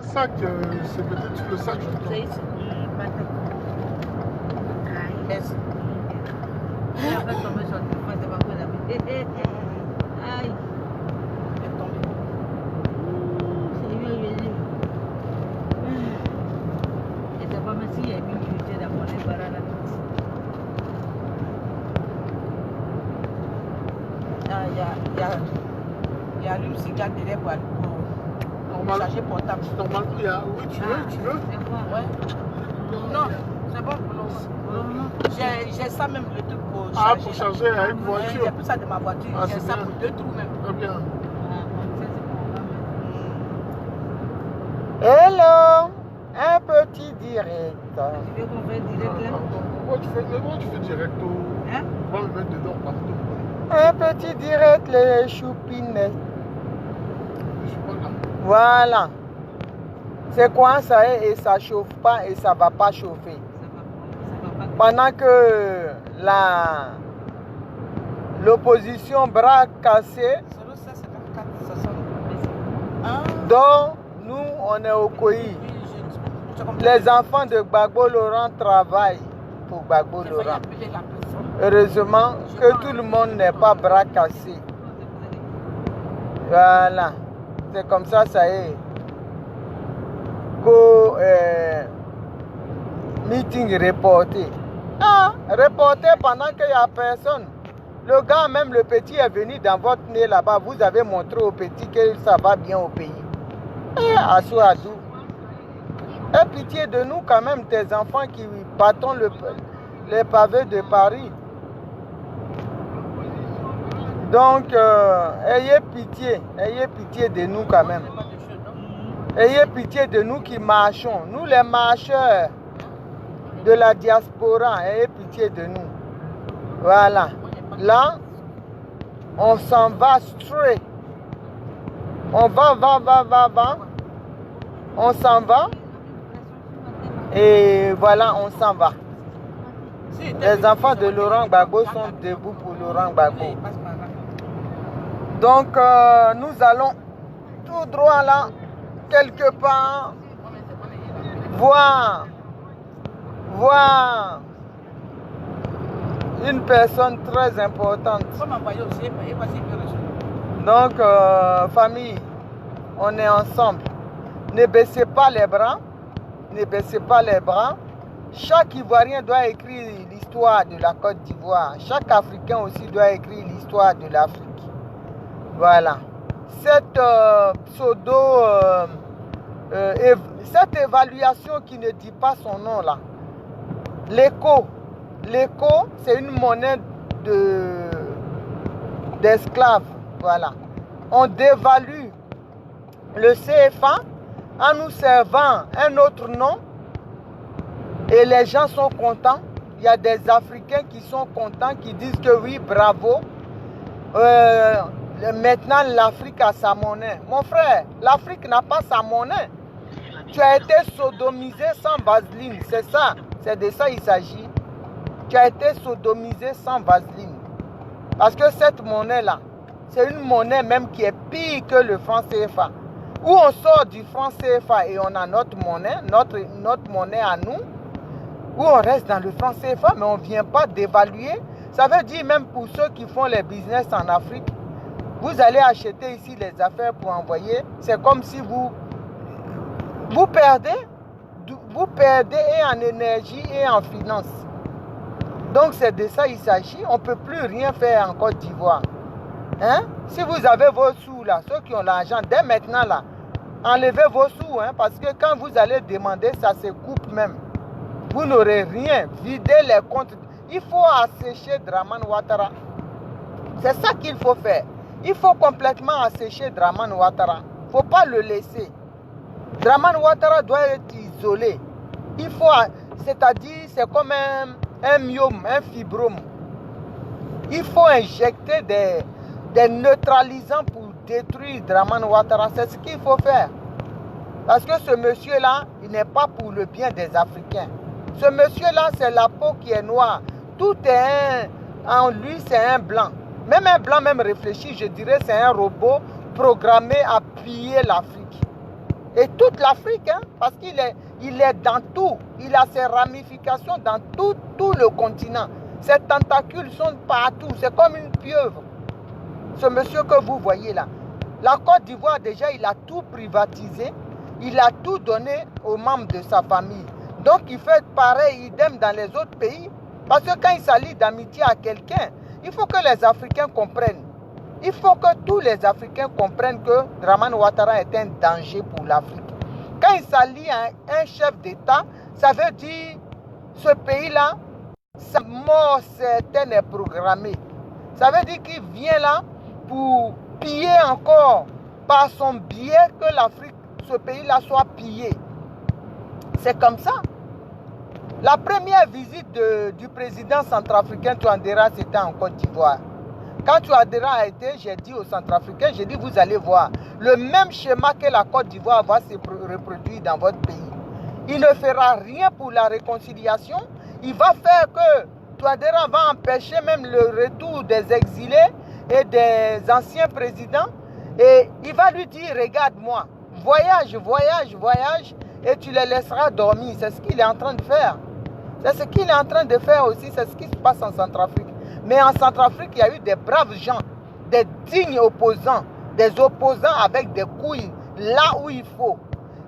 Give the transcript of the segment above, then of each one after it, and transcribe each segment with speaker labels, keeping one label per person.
Speaker 1: sac, c'est peut-être sur le sac, j'entends.
Speaker 2: C'est ici. Laisse. Après tomber sur le téléphone, c'est pas quoi la vie. Aïe. Elle est tombée. C'est mieux, je dis. Et c'est pas même s'il y a une unité d'avoir les barres là. Il y a une cigare derrière pour charger portable.
Speaker 1: Normalement, il y a. Oui, tu veux
Speaker 2: Ouais. Non, c'est bon. J'ai ça même, le truc pour charger.
Speaker 1: Ah, pour charger à une voiture.
Speaker 2: J'ai pris ça de ma voiture.
Speaker 1: Ah,
Speaker 2: J'ai
Speaker 1: c'est
Speaker 2: ça
Speaker 1: bien.
Speaker 2: pour 2 trous même.
Speaker 1: Très bien.
Speaker 3: Hello, un petit direct.
Speaker 2: Tu veux qu'on fasse direct là?
Speaker 1: Pourquoi tu fais direct au...
Speaker 2: Hein?
Speaker 1: On va me mettre dedans partout.
Speaker 3: Un petit direct, les choupinettes.
Speaker 1: Je suis pas là.
Speaker 3: Voilà. C'est quoi ça est et ça chauffe pas et ça va pas chauffer.
Speaker 2: Ça va pas.
Speaker 3: Pendant que l'opposition bras cassé,
Speaker 2: 0754 60.
Speaker 3: dont nous on est au Koyi. Les enfants de Gbagbo Laurent travaillent pour Gbagbo Laurent. Heureusement que tout le monde n'est pas bras cassé. Voilà. C'est comme ça, ça est. Go meeting reporté. Ah, reporté pendant qu'il n'y a personne. Le gars, même le petit, est venu dans votre nez là-bas. Vous avez montré au petit que ça va bien au pays. Assou Adou. Aie pitié de nous quand même, tes enfants qui bâtons les pavés de Paris. Donc, ayez pitié de nous quand même. Ayez pitié de nous qui marchons. Nous les marcheurs de la diaspora, ayez pitié de nous. Voilà. Là, on s'en va straight. On va. On s'en va. Et voilà, on s'en va. Les enfants de Laurent Gbagbo sont debout pour Laurent Gbagbo. Donc, nous allons tout droit là, quelque part, voir une personne très importante. Donc, famille, on est ensemble. Ne baissez pas les bras. Ne baissez pas les bras. Chaque Ivoirien doit écrire l'histoire de la Côte d'Ivoire. Chaque Africain aussi doit écrire l'histoire de l'Afrique. Voilà. Cette cette évaluation qui ne dit pas son nom là. L'écho. L'écho, c'est une monnaie d'esclaves. Voilà. On dévalue le CFA en nous servant un autre nom et les gens sont contents. Il y a des Africains qui sont contents, qui disent que oui, bravo. Maintenant, l'Afrique a sa monnaie. Mon frère, l'Afrique n'a pas sa monnaie. Tu as été sodomisé sans vaseline, c'est ça. C'est de ça qu'il s'agit. Tu as été sodomisé sans vaseline. Parce que cette monnaie-là, c'est une monnaie même qui est pire que le franc CFA. Où on sort du franc CFA et on a notre monnaie, notre monnaie à nous, où on reste dans le franc CFA, mais on ne vient pas d'évaluer. Ça veut dire même pour ceux qui font les business en Afrique, vous allez acheter ici les affaires pour envoyer. C'est comme si vous perdez et en énergie et en finance. Donc c'est de ça qu'il s'agit. On ne peut plus rien faire en Côte d'Ivoire. Hein? Si vous avez vos sous là, ceux qui ont l'argent, dès maintenant là, enlevez vos sous, hein, parce que quand vous allez demander, ça se coupe même. Vous n'aurez rien. Videz les comptes. Il faut assécher Dramane Ouattara. C'est ça qu'il faut faire. Il faut complètement assécher Dramane Ouattara. Il ne faut pas le laisser. Dramane Ouattara doit être isolé. Il faut, c'est-à-dire, c'est comme un myome, un fibrome. Il faut injecter des neutralisants pour détruire Dramane Ouattara. C'est ce qu'il faut faire. Parce que ce monsieur-là, il n'est pas pour le bien des Africains. Ce monsieur-là, c'est la peau qui est noire. Tout est en lui, c'est un blanc. Même un blanc, même réfléchi, je dirais, c'est un robot programmé à piller l'Afrique. Et toute l'Afrique, hein, parce qu'il est, dans tout. Il a ses ramifications dans tout le continent. Ses tentacules sont partout. C'est comme une pieuvre. Ce monsieur que vous voyez là. La Côte d'Ivoire, déjà, il a tout privatisé. Il a tout donné aux membres de sa famille. Donc, il fait pareil, idem dans les autres pays. Parce que quand il s'allie d'amitié à quelqu'un, il faut que les Africains comprennent. Il faut que tous les Africains comprennent que Dramane Ouattara est un danger pour l'Afrique. Quand il s'allie à un chef d'État, ça veut dire ce pays-là, sa mort certaine est programmée. Ça veut dire qu'il vient là pour piller encore par son biais que l'Afrique, ce pays-là soit pillé. C'est comme ça. La première visite du président centrafricain Touadéra, c'était en Côte d'Ivoire. Quand Touadéra a été, j'ai dit aux Centrafricains, j'ai dit vous allez voir, le même schéma que la Côte d'Ivoire va se reproduire dans votre pays. Il ne fera rien pour la réconciliation. Il va faire que Touadéra va empêcher même le retour des exilés et des anciens présidents. Et il va lui dire, regarde-moi, voyage, voyage, voyage, et tu les laisseras dormir. C'est ce qu'il est en train de faire. C'est ce qu'il est en train de faire aussi, c'est ce qui se passe en Centrafrique. Mais en Centrafrique, il y a eu des braves gens, des dignes opposants, des opposants avec des couilles là où il faut.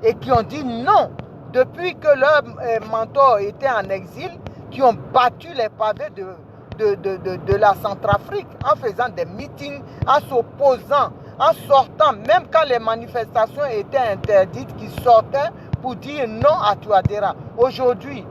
Speaker 3: Et qui ont dit non, depuis que leur mentor était en exil, qui ont battu les pavés de la Centrafrique en faisant des meetings, en s'opposant, en sortant, même quand les manifestations étaient interdites, qui sortaient pour dire non à Touadéra. Aujourd'hui,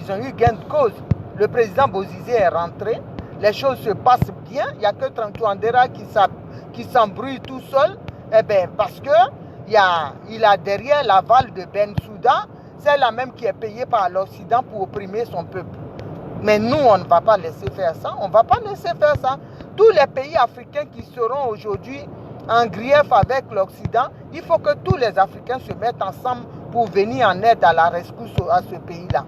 Speaker 3: ils ont eu gain de cause. Le président Bozizé est rentré. Les choses se passent bien. Il n'y a que Touadéra qui s'embrouille tout seul. Eh bien, parce qu'il a derrière l'aval de Bensouda, c'est la même qui est payée par l'Occident pour opprimer son peuple. Mais nous, on ne va pas laisser faire ça. On ne va pas laisser faire ça. Tous les pays africains qui seront aujourd'hui en grief avec l'Occident, il faut que tous les Africains se mettent ensemble pour venir en aide à la rescousse à ce pays-là.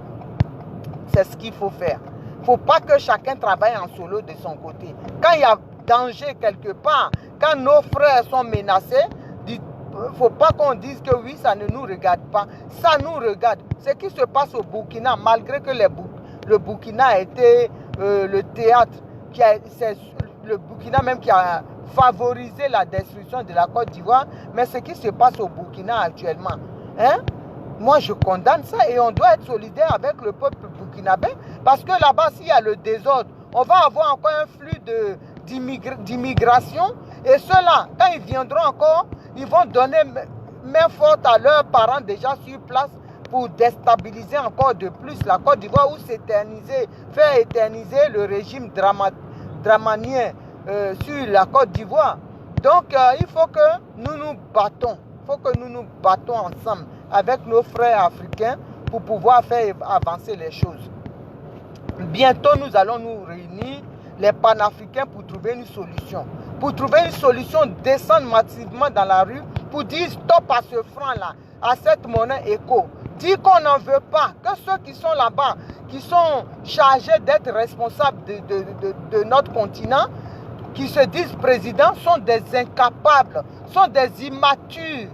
Speaker 3: C'est ce qu'il faut faire. Il ne faut pas que chacun travaille en solo de son côté. Quand il y a danger quelque part, quand nos frères sont menacés, il ne faut pas qu'on dise que oui, ça ne nous regarde pas. Ça nous regarde. Ce qui se passe au Burkina, malgré que le Burkina a été le théâtre, c'est le Burkina même qui a favorisé la destruction de la Côte d'Ivoire, mais ce qui se passe au Burkina actuellement, hein? Moi, je condamne ça et on doit être solidaire avec le peuple burkinabé parce que là-bas, s'il y a le désordre, on va avoir encore un flux d'immigration et ceux-là, quand ils viendront encore, ils vont donner main forte à leurs parents déjà sur place pour déstabiliser encore de plus la Côte d'Ivoire ou faire éterniser le régime dramanien sur la Côte d'Ivoire. Donc, il faut que nous nous battons. Il faut que nous nous battons ensemble avec nos frères africains pour pouvoir faire avancer les choses. Bientôt, nous allons nous réunir, les panafricains, pour trouver une solution. Pour trouver une solution, descendre massivement dans la rue pour dire stop à ce franc-là, à cette monnaie éco. Dire qu'on n'en veut pas, que ceux qui sont là-bas, qui sont chargés d'être responsables de notre continent, qui se disent présidents, sont des incapables, sont des immatures,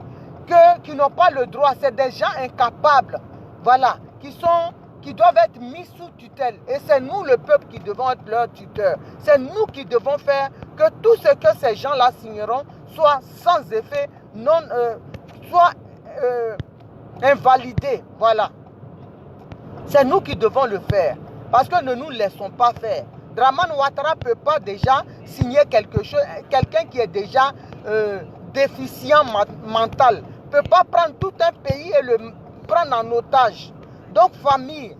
Speaker 3: qui n'ont pas le droit. C'est des gens incapables, voilà, qui doivent être mis sous tutelle. Et c'est nous, le peuple, qui devons être leur tuteur. C'est nous qui devons faire que tout ce que ces gens-là signeront soit sans effet, soit invalidé. Voilà. C'est nous qui devons le faire. Parce que ne nous laissons pas faire. Dramane Ouattara ne peut pas déjà signer quelque chose, quelqu'un qui est déjà déficient mental. Ne peut pas prendre tout un pays et le prendre en otage. Donc, famille,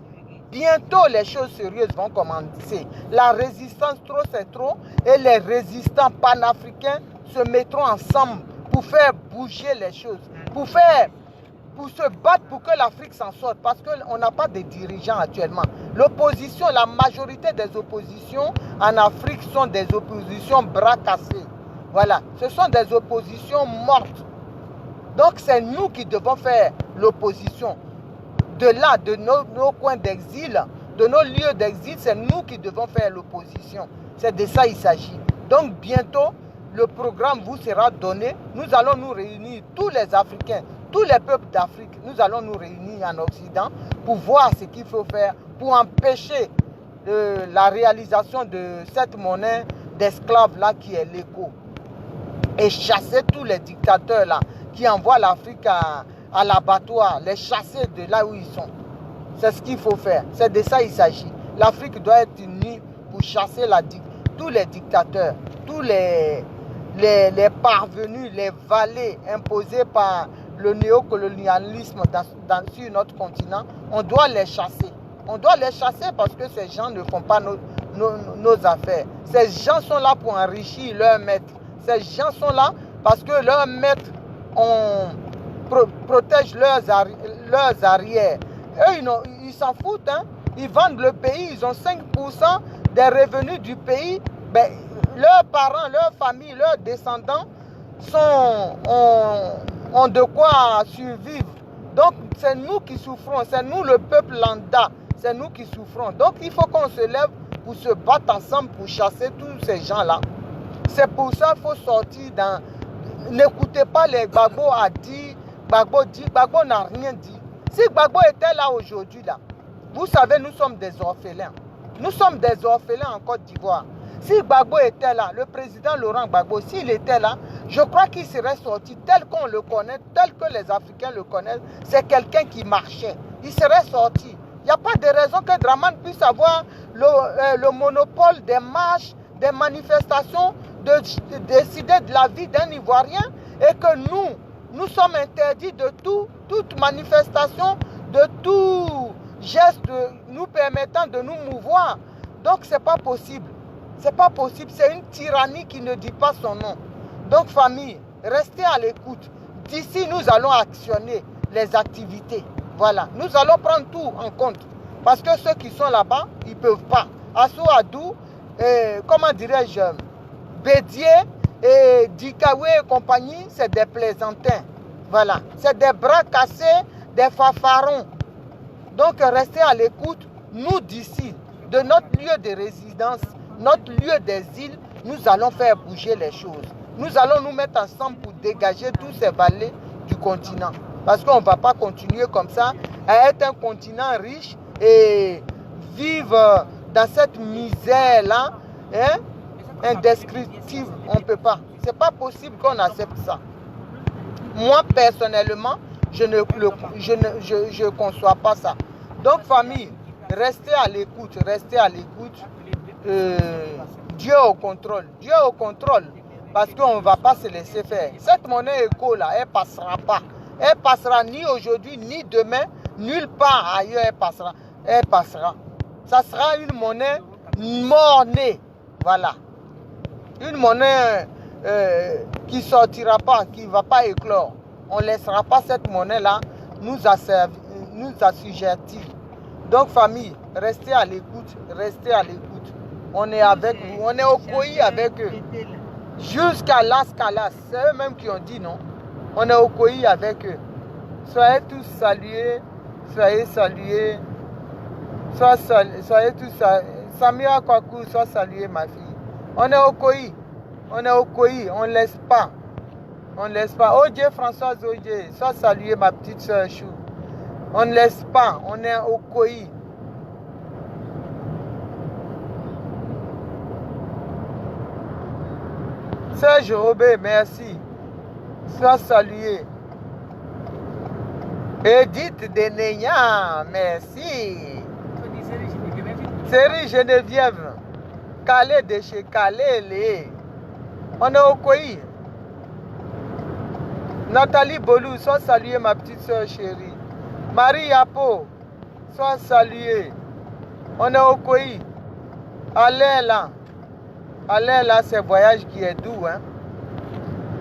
Speaker 3: bientôt les choses sérieuses vont commencer. La résistance, trop c'est trop, et les résistants panafricains se mettront ensemble pour faire bouger les choses, pour se battre pour que l'Afrique s'en sorte, parce qu'on n'a pas de dirigeants actuellement. L'opposition, la majorité des oppositions en Afrique sont des oppositions bras cassés. Voilà, ce sont des oppositions mortes. Donc c'est nous qui devons faire l'opposition. De là, de nos coins d'exil, de nos lieux d'exil, c'est nous qui devons faire l'opposition. C'est de ça qu'il s'agit. Donc bientôt, le programme vous sera donné. Nous allons nous réunir, tous les Africains, tous les peuples d'Afrique, nous allons nous réunir en Occident pour voir ce qu'il faut faire pour empêcher la réalisation de cette monnaie d'esclaves-là qui est l'écho. Et chasser tous les dictateurs-là qui envoient l'Afrique à l'abattoir, les chasser de là où ils sont. C'est ce qu'il faut faire. C'est de ça qu'il s'agit. L'Afrique doit être unie pour chasser tous les dictateurs, tous les parvenus, les valets imposés par le néocolonialisme sur notre continent. On doit les chasser. On doit les chasser parce que ces gens ne font pas nos affaires. Ces gens sont là pour enrichir leurs maîtres. Ces gens sont là parce que leurs maîtres protègent leurs arrières. Eux, ils s'en foutent. Hein? Ils vendent le pays. Ils ont 5% des revenus du pays. Ben, leurs parents, leurs familles, leurs descendants ont de quoi survivre. Donc, c'est nous qui souffrons. C'est nous, le peuple lambda. C'est nous qui souffrons. Donc, il faut qu'on se lève pour se battre ensemble pour chasser tous ces gens-là. C'est pour ça qu'il faut sortir dans... N'écoutez pas les Gbagbo a dit, Gbagbo dit, Gbagbo n'a rien dit. Si Gbagbo était là aujourd'hui, là, vous savez, nous sommes des orphelins. Nous sommes des orphelins en Côte d'Ivoire. Si Gbagbo était là, le président Laurent Gbagbo, s'il était là, je crois qu'il serait sorti tel qu'on le connaît, tel que les Africains le connaissent. C'est quelqu'un qui marchait. Il serait sorti. Il n'y a pas de raison que Dramane puisse avoir le monopole des marches, des manifestations, de décider de la vie d'un Ivoirien et que nous sommes interdits de toute manifestation, de tout geste nous permettant de nous mouvoir. Donc, ce n'est pas possible. Ce n'est pas possible. C'est une tyrannie qui ne dit pas son nom. Donc, famille, restez à l'écoute. D'ici, nous allons actionner les activités. Voilà. Nous allons prendre tout en compte. Parce que ceux qui sont là-bas, ils ne peuvent pas. Assou Adou, comment dirais-je, Bédié et Dikawe et compagnie, c'est des plaisantins. Voilà. C'est des bras cassés, des fanfarons. Donc, restez à l'écoute. Nous, d'ici, de notre lieu de résidence, notre lieu des îles, nous allons faire bouger les choses. Nous allons nous mettre ensemble pour dégager tous ces vallées du continent. Parce qu'on ne va pas continuer comme ça à être un continent riche et vivre dans cette misère-là, hein, indescriptible. On ne peut pas. Ce n'est pas possible qu'on accepte ça. Moi, personnellement, je ne conçois pas ça. Donc, famille, restez à l'écoute, restez à l'écoute. Dieu au contrôle. Dieu au contrôle. Parce qu'on ne va pas se laisser faire. Cette monnaie éco-là, elle ne passera pas. Elle ne passera ni aujourd'hui, ni demain. Nulle part ailleurs, elle passera. Elle passera. Ça sera une monnaie mort-née. Voilà. Une monnaie qui ne sortira pas, qui ne va pas éclore. On ne laissera pas cette monnaie-là nous assujettir. Donc, famille, restez à l'écoute. Restez à l'écoute. On est avec vous. On est au Koyi avec eux. Jusqu'à Las Calas. C'est eux-mêmes qui ont dit non. On est au Koyi avec eux. Soyez tous salués. Soyez salués. Soyez tous salués. Samira Kwaku, sois saluée, ma fille. On est au Koyi. On est au Koyi. On ne laisse pas. On ne laisse pas. Odie, Françoise Odie, sois saluée, ma petite soeur Chou. On ne laisse pas. On est au Koyi. Serge Robert, merci. Sois salué. Edith Deneya, merci. Série Geneviève. Calais de chez Calais. On est au Koyi. Nathalie Bolou, sois saluée, ma petite soeur chérie. Marie Yapo, sois saluée. On est au Koyi. Allez là. Allez là, c'est voyage qui est doux. Hein?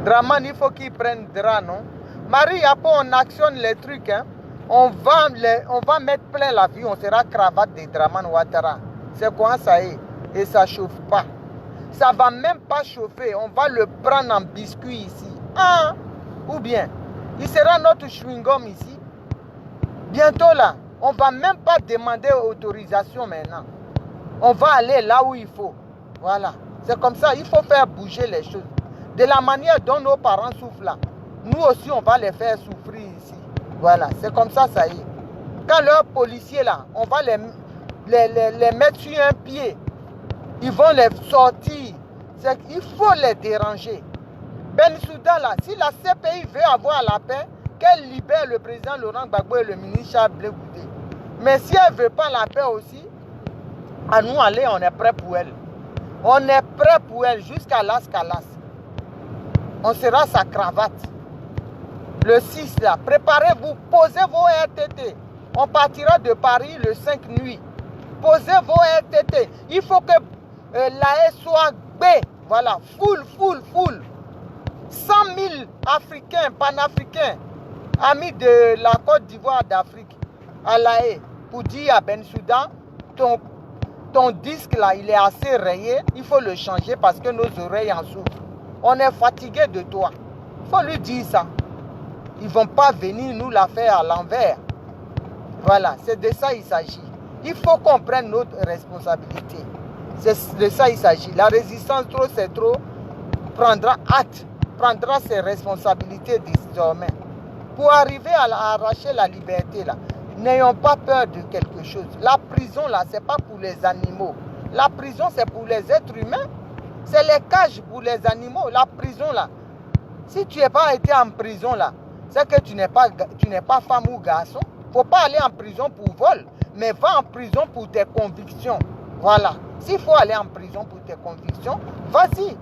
Speaker 3: Dramane, il faut qu'il prenne drap, non? Marie Yapo, on actionne les trucs. Hein? On va mettre plein la vie. On sera cravate de Dramane Ouattara. C'est quoi ça est? Et ça ne chauffe pas. Ça ne va même pas chauffer. On va le prendre en biscuit ici. Ah, ou bien, il sera notre chewing-gum ici. Bientôt là, on ne va même pas demander autorisation maintenant. On va aller là où il faut. Voilà. C'est comme ça, il faut faire bouger les choses. De la manière dont nos parents souffrent là, nous aussi on va les faire souffrir ici. Voilà, c'est comme ça, ça y est. Quand leurs policiers là, on va les mettre sur un pied. Ils vont les sortir. Il faut les déranger. Bensouda là, si la CPI veut avoir la paix, qu'elle libère le président Laurent Gbagbo et le ministre Charles Blé Goudé. Mais si elle ne veut pas la paix aussi, à nous aller, on est prêt pour elle. On est prêt pour elle jusqu'à l'as calas. On sera sa cravate. Le 6 là, préparez-vous, posez vos RTT. On partira de Paris le 5 nuit. Posez vos RTT. Il faut que l'AE soit B. Voilà, full. 100 000 Africains, panafricains, amis de la Côte d'Ivoire d'Afrique, à l'AE, pour dire à Bensouda, ton disque là, il est assez rayé, il faut le changer parce que nos oreilles en souffrent. On est fatigué de toi. Il faut lui dire ça. Ils ne vont pas venir nous la faire à l'envers. Voilà, c'est de ça qu'il s'agit. Il faut qu'on prenne notre responsabilité. C'est de ça qu'il s'agit. La résistance, trop c'est trop, prendra hâte, prendra ses responsabilités désormais. Pour arriver à arracher la liberté, là, n'ayons pas peur de quelque chose. La prison, là, ce n'est pas pour les animaux. La prison, c'est pour les êtres humains. C'est les cages pour les animaux. La prison, là, si tu n'es pas été en prison, là, c'est que tu n'es pas femme ou garçon. Il ne faut pas aller en prison pour vol, mais va en prison pour tes convictions. Voilà. S'il faut aller en prison pour tes convictions, vas-y.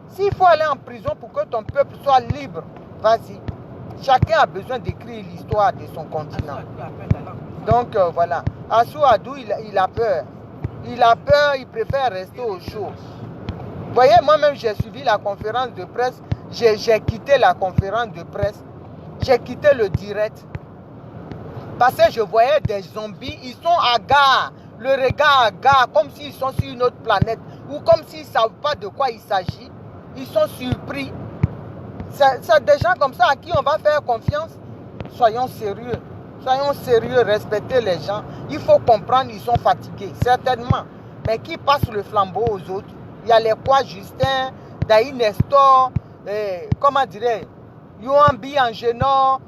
Speaker 3: S'il faut aller en prison pour que ton peuple soit libre, vas-y. Chacun a besoin d'écrire l'histoire de son continent. Donc voilà. Assou Adou, il a peur. Il a peur, il préfère rester au chaud. Vous voyez, moi-même, j'ai suivi la conférence de presse. J'ai quitté la conférence de presse. J'ai quitté le direct. Parce que je voyais des zombies, ils sont hagards. Le regard hagard, comme s'ils sont sur une autre planète. Ou comme s'ils ne savent pas de quoi il s'agit. Ils sont surpris. C'est des gens comme ça à qui on va faire confiance. Soyons sérieux. Soyons sérieux, respectez les gens. Il faut comprendre, ils sont fatigués, certainement. Mais qui passe le flambeau aux autres? Il y a les quoi Justin, Daï Nestor, comment dirais-je, Yoambi Angénor,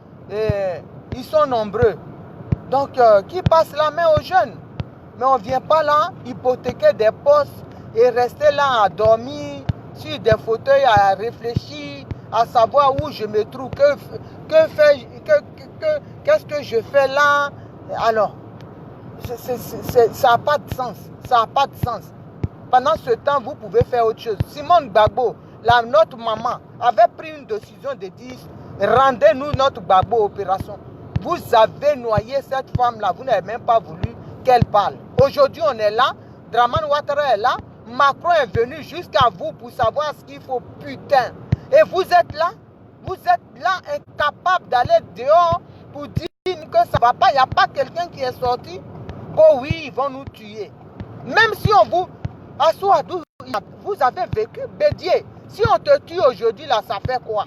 Speaker 3: ils sont nombreux. Donc, qui passe la main aux jeunes? Mais on ne vient pas là hypothéquer des postes et rester là à dormir sur des fauteuils, à réfléchir, à savoir où je me trouve, qu'est-ce que je fais là. Alors, ça n'a pas de sens. Ça n'a pas de sens. Pendant ce temps, vous pouvez faire autre chose. Simone Gbagbo, notre maman, avait pris une décision de dire, rendez-nous notre Gbagbo opération. Vous avez noyé cette femme-là, vous n'avez même pas voulu qu'elle parle. Aujourd'hui, on est là, Dramane Ouattara est là, Macron est venu jusqu'à vous pour savoir ce qu'il faut, putain. Et vous êtes là incapable d'aller dehors pour dire que ça ne va pas. Il n'y a pas quelqu'un qui est sorti. Oh oui, ils vont nous tuer. Même si on vous... Assou Adou, vous avez vécu, Bédier. Si on te tue aujourd'hui, là, ça fait quoi?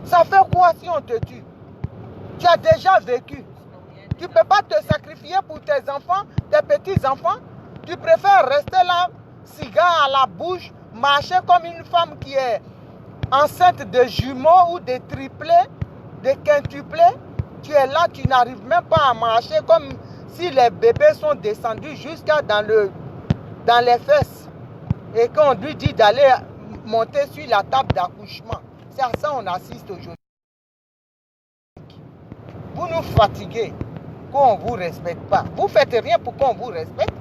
Speaker 3: Ça fait quoi si on te tue? Tu as déjà vécu. Tu ne peux pas te sacrifier pour tes enfants, tes petits-enfants. Tu préfères rester là, cigare à la bouche, marcher comme une femme qui est enceinte de jumeaux ou de triplés, de quintuplés. Tu es là, tu n'arrives même pas à marcher comme si les bébés sont descendus jusqu'à dans les fesses. Et qu'on lui dit d'aller monter sur la table d'accouchement. C'est à ça qu'on assiste aujourd'hui. Vous nous fatiguez, qu'on ne vous respecte pas. Vous ne faites rien pour qu'on vous respecte.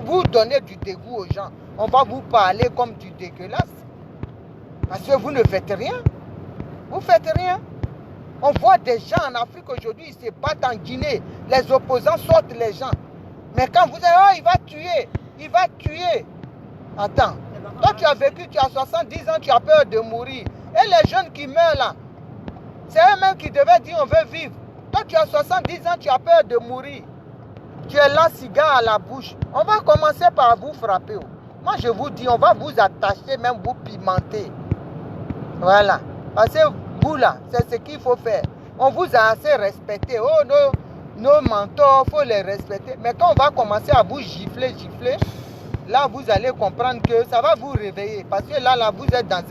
Speaker 3: Vous donnez du dégoût aux gens. On va vous parler comme du dégueulasse. Parce que vous ne faites rien. Vous ne faites rien. On voit des gens en Afrique aujourd'hui, ils se battent en Guinée. Les opposants sortent les gens. Mais quand vous dites, oh, il va tuer, il va tuer. Attends, toi tu as vécu, tu as 70 ans, tu as peur de mourir. Et les jeunes qui meurent là, c'est eux-mêmes qui devaient dire on veut vivre. Toi tu as 70 ans, tu as peur de mourir. Tu es là, cigare à la bouche. On va commencer par vous frapper. Moi je vous dis, on va vous attacher, même vous pimenter. Voilà. Parce que vous là, c'est ce qu'il faut faire. On vous a assez respecté. Oh, nos mentors, il faut les respecter. Mais quand on va commencer à vous gifler, là, vous allez comprendre que ça va vous réveiller. Parce que là vous êtes dans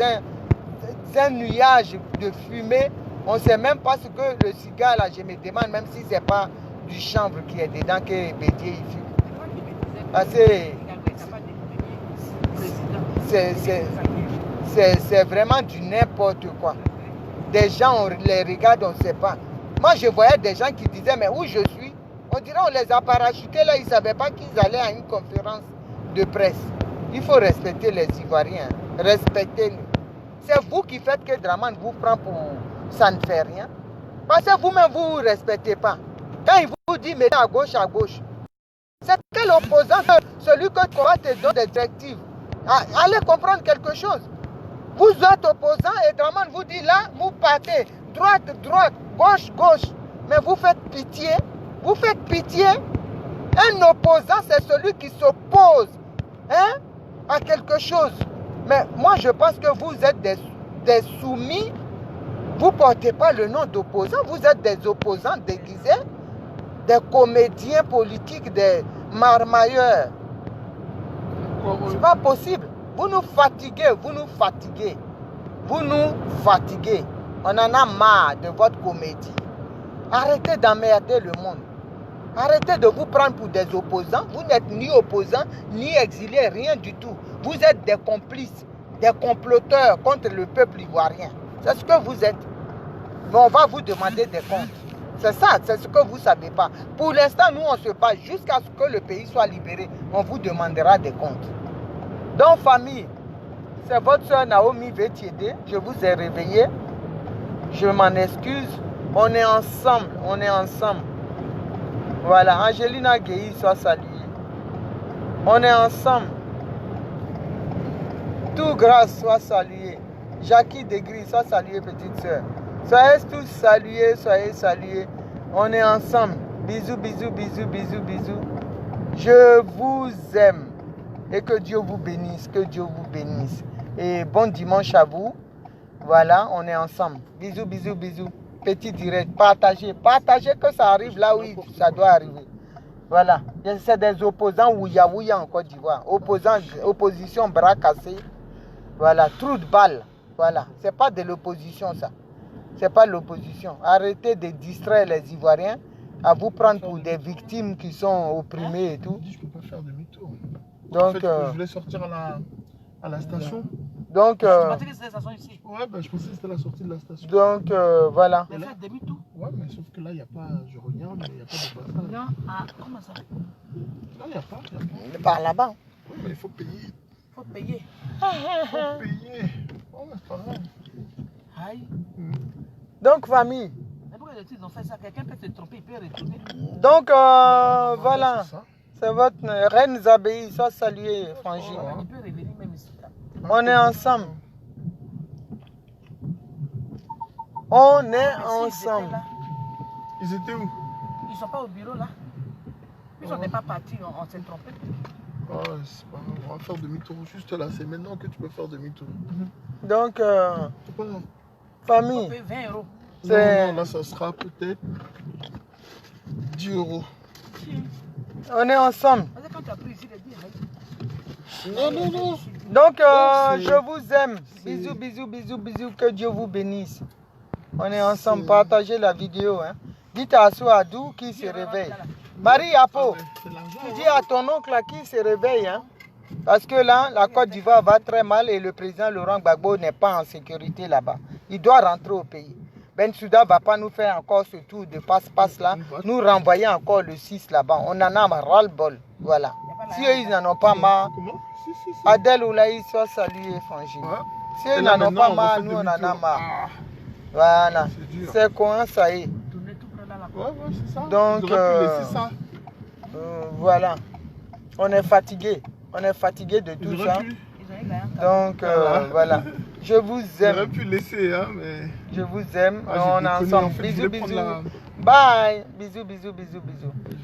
Speaker 3: un nuage de fumée. On ne sait même pas ce que le cigare, là, je me demande, même si ce n'est pas du chanvre qui est dedans, que Bédier il fume. Parce que c'est vraiment du n'importe quoi. Des gens, on les regarde, on ne sait pas. Moi, je voyais des gens qui disaient, mais où je suis? On dirait on les a parachutés là, ils ne savaient pas qu'ils allaient à une conférence de presse. Il faut respecter les Ivoiriens. Respectez-les. C'est vous qui faites que Dramane vous prend pour ça ne fait rien. Parce que vous-même, vous ne respectez pas. Quand il vous dit, mettez à gauche, c'est quel opposant, celui que tu vas te donner des directives. Allez comprendre quelque chose. Vous êtes opposant et Dramane vous dit là, vous partez. Droite, gauche. Mais vous faites pitié. Vous faites pitié. Un opposant, c'est celui qui s'oppose à quelque chose. Mais moi, je pense que vous êtes des soumis. Vous ne portez pas le nom d'opposants. Vous êtes des opposants déguisés, des comédiens politiques, des marmailleurs. Ce n'est pas possible. Vous nous fatiguez. On en a marre de votre comédie. Arrêtez d'emmerder le monde. Arrêtez de vous prendre pour des opposants. Vous n'êtes ni opposants, ni exilés, rien du tout. Vous êtes des complices, des comploteurs contre le peuple ivoirien. C'est ce que vous êtes. Mais on va vous demander des comptes. C'est ça, c'est ce que vous ne savez pas. Pour l'instant, nous, on se bat jusqu'à ce que le pays soit libéré. On vous demandera des comptes. Donc, famille, c'est votre soeur Naomi Vétiédé. Je vous ai réveillé. Je m'en excuse. On est ensemble. Voilà, Angelina Gueye, soit saluée. On est ensemble. Tout grâce, soit salué. Jackie Degris, soit saluée, petite soeur. Soyez tous salués, soyez salués. On est ensemble. Bisous. Je vous aime. Et que Dieu vous bénisse, Et bon dimanche à vous. Voilà, on est ensemble. Bisous. Petit direct, partagez que ça arrive là où ça doit arriver. Voilà, c'est des opposants ouya en Côte d'Ivoire. Opposition bras cassés. Voilà, trou de balle. Voilà, c'est pas de l'opposition ça. C'est pas l'opposition. Arrêtez de distraire les Ivoiriens à vous prendre pour des victimes qui sont opprimées et tout.
Speaker 1: Je peux pas faire demi-tour.
Speaker 3: Donc,
Speaker 1: en fait, je voulais sortir à la station.
Speaker 3: Donc,
Speaker 2: tu pensais que c'était la station ici?
Speaker 1: Ouais, ben, je pensais que c'était la sortie de la station.
Speaker 3: Donc, voilà.
Speaker 2: Mais faites demi-tour.
Speaker 1: Ouais, mais sauf que là, il n'y a pas, je regarde, mais il n'y a pas de passage.
Speaker 2: Non, comment ça?
Speaker 1: Non, il n'y a pas.
Speaker 3: Par là-bas.
Speaker 1: Oui, mais il faut payer.
Speaker 2: Faut payer.
Speaker 1: Oh, mais c'est pas grave.
Speaker 2: Aïe.
Speaker 3: Donc, famille.
Speaker 2: Mais pourquoi ils ont fait ça? Quelqu'un peut se tromper, il peut retourner.
Speaker 3: Donc, voilà. C'est votre reine Zabéi, soit saluée, Frangine.
Speaker 2: Il peut revenir même ici.
Speaker 3: On est ensemble. On est ensemble.
Speaker 1: Ils étaient où?
Speaker 2: Ils sont pas au bureau là. Ils n'étaient pas partis, on s'est trompé.
Speaker 1: Oh, c'est pas grave, on va faire demi-tour juste là. C'est maintenant que tu peux faire demi-tour.
Speaker 3: Donc,
Speaker 1: C'est pas grave.
Speaker 3: famille.
Speaker 2: On paye 20 euros.
Speaker 1: Non, là, ça sera peut-être 10 euros.
Speaker 3: On est ensemble.
Speaker 2: Quand tu as pris ici, il a dit,
Speaker 1: Non.
Speaker 3: Donc, je vous aime. Bisous. Que Dieu vous bénisse. On est ensemble. Partagez la vidéo. Dites à Souadou qui se réveille. Marie Apo, tu dis à ton oncle là, qui se réveille. Parce que là, la Côte d'Ivoire va très mal et le président Laurent Gbagbo n'est pas en sécurité là-bas. Il doit rentrer au pays. Bensouda ne va pas nous faire encore ce tour de passe-passe là, nous renvoyer encore le 6 là-bas. On en a ras-le-bol. Voilà. Si eux, ils n'en ont pas marre,
Speaker 1: Comment? Si.
Speaker 3: Adèle Oulaï soit salué, Frangine. Si eux, ils n'en ont pas marre, nous, on en a marre. Voilà. C'est comment ça y est.
Speaker 1: Ouais, c'est ça.
Speaker 3: Donc,
Speaker 1: ils auraient pu laisser ça.
Speaker 3: Voilà. On est fatigué. On est fatigué de tout ça. Donc, voilà. Je vous aime.
Speaker 1: J'aurais pu laisser, mais...
Speaker 3: Je vous aime.
Speaker 1: Ah,
Speaker 3: on est ensemble.
Speaker 1: En fait,
Speaker 3: Bisous.
Speaker 1: Bye.
Speaker 3: Bye. Bisous.